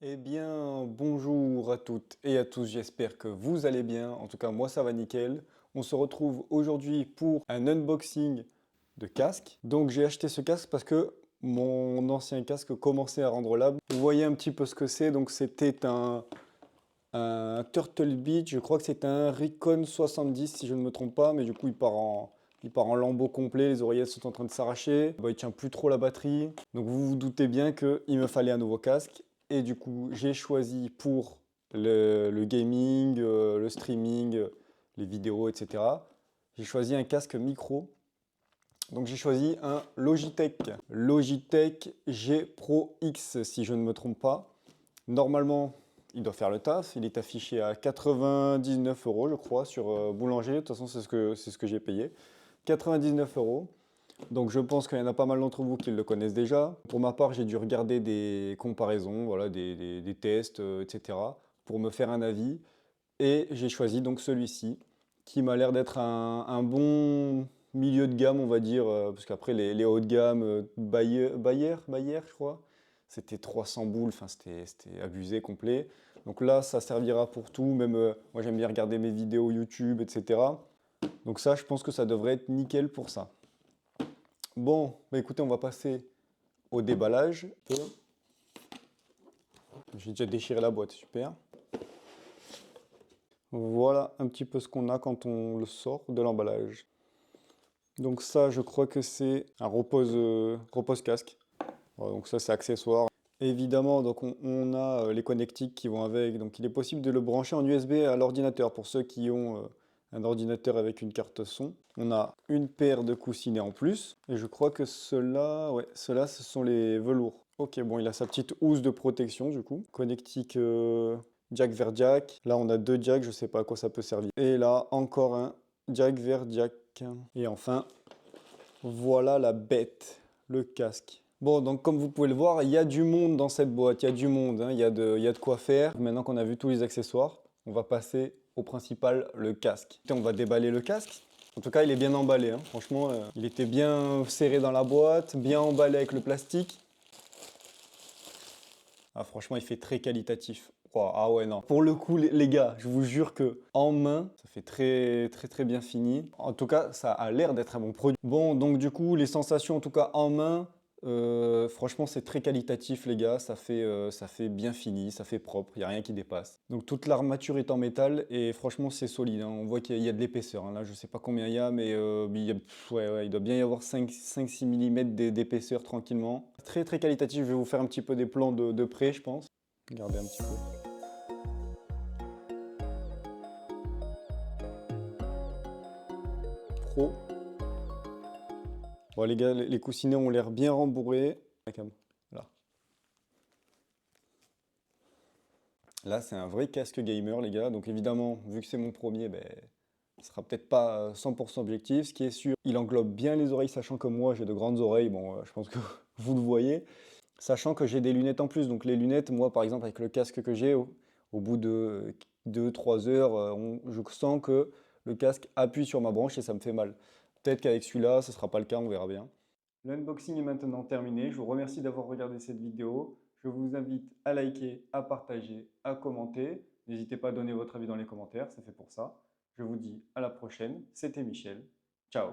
Eh bien, bonjour à toutes et à tous, j'espère que vous allez bien. En tout cas, moi ça va nickel. On se retrouve aujourd'hui pour un unboxing de casque. Donc j'ai acheté ce casque parce que mon ancien casque commençait à rendre l'âme. Vous voyez un petit peu ce que c'est. Donc c'était un Turtle Beach, je crois que c'est un Recon 70 si je ne me trompe pas. Mais du coup il part en lambeaux complets, les oreillettes sont en train de s'arracher. Bah, il tient plus trop la batterie. Donc vous vous doutez bien qu'il me fallait un nouveau casque. Et du coup, j'ai choisi pour le gaming, le streaming, les vidéos, etc. J'ai choisi un casque micro. Donc j'ai choisi un Logitech G Pro X, si je ne me trompe pas. Normalement, il doit faire le taf. Il est affiché à 99 euros, je crois, sur Boulanger. De toute façon, c'est ce que j'ai payé. 99 euros. Donc je pense qu'il y en a pas mal d'entre vous qui le connaissent déjà. Pour ma part, j'ai dû regarder des comparaisons, voilà, des tests, etc. pour me faire un avis. Et j'ai choisi donc celui-ci, qui m'a l'air d'être un bon milieu de gamme, on va dire, parce qu'après les hauts de gamme, Bayer, je crois, c'était 300 boules, enfin c'était abusé complet. Donc là, ça servira pour tout, même moi j'aime bien regarder mes vidéos YouTube, etc. Donc ça, je pense que ça devrait être nickel pour ça. Bon, bah écoutez, on va passer au déballage. J'ai déjà déchiré la boîte, super. Voilà un petit peu ce qu'on a quand on le sort de l'emballage. Donc ça, je crois que c'est un repose casque. Voilà, donc ça, c'est accessoire. Évidemment, donc on a les connectiques qui vont avec. Donc il est possible de le brancher en USB à l'ordinateur pour ceux qui ont un ordinateur avec une carte son. On a une paire de coussinets en plus. Et je crois que ceux-là, ouais, ceux-là, ce sont les velours. Ok, bon, il a sa petite housse de protection du coup. Connectique jack vers jack. Là, on a deux jacks, je sais pas à quoi ça peut servir. Et là, encore un jack vers jack. Et enfin, voilà la bête, le casque. Bon, donc comme vous pouvez le voir, il y a du monde dans cette boîte, il y a du monde, hein, il y a de quoi faire. Maintenant qu'on a vu tous les accessoires, on va passer au principal, le casque. On va déballer le casque. En tout cas, il est bien emballé, hein. Franchement, il était bien serré dans la boîte, bien emballé avec le plastique. Ah, franchement, il fait très qualitatif. Wow, ah ouais, non. Pour le coup, les gars, je vous jure que en main, ça fait très, très, très bien fini. En tout cas, ça a l'air d'être un bon produit. Bon, donc du coup, les sensations, en tout cas en main, franchement, c'est très qualitatif, les gars. Ça fait bien fini, ça fait propre, il n'y a rien qui dépasse. Donc toute l'armature est en métal et franchement, c'est solide, hein. On voit qu'il y a de l'épaisseur, hein. Là, je sais pas combien il y a, mais ouais, il doit bien y avoir 5-6 mm d'épaisseur tranquillement. Très, très qualitatif. Je vais vous faire un petit peu des plans de près, je pense. Regardez un petit peu. Pro. Bon, les gars, les coussinets ont l'air bien rembourrés. Là. Là, c'est un vrai casque gamer, les gars. Donc évidemment, vu que c'est mon premier, ben, ce sera peut-être pas 100% objectif. Ce qui est sûr, il englobe bien les oreilles, sachant que moi, j'ai de grandes oreilles. Bon, je pense que vous le voyez. Sachant que j'ai des lunettes en plus. Donc les lunettes, moi, par exemple, avec le casque que j'ai, au bout de 2-3 heures, je sens que le casque appuie sur ma branche et ça me fait mal. Peut-être qu'avec celui-là, ce ne sera pas le cas, on verra bien. L'unboxing est maintenant terminé. Je vous remercie d'avoir regardé cette vidéo. Je vous invite à liker, à partager, à commenter. N'hésitez pas à donner votre avis dans les commentaires, c'est fait pour ça. Je vous dis à la prochaine. C'était Michel. Ciao.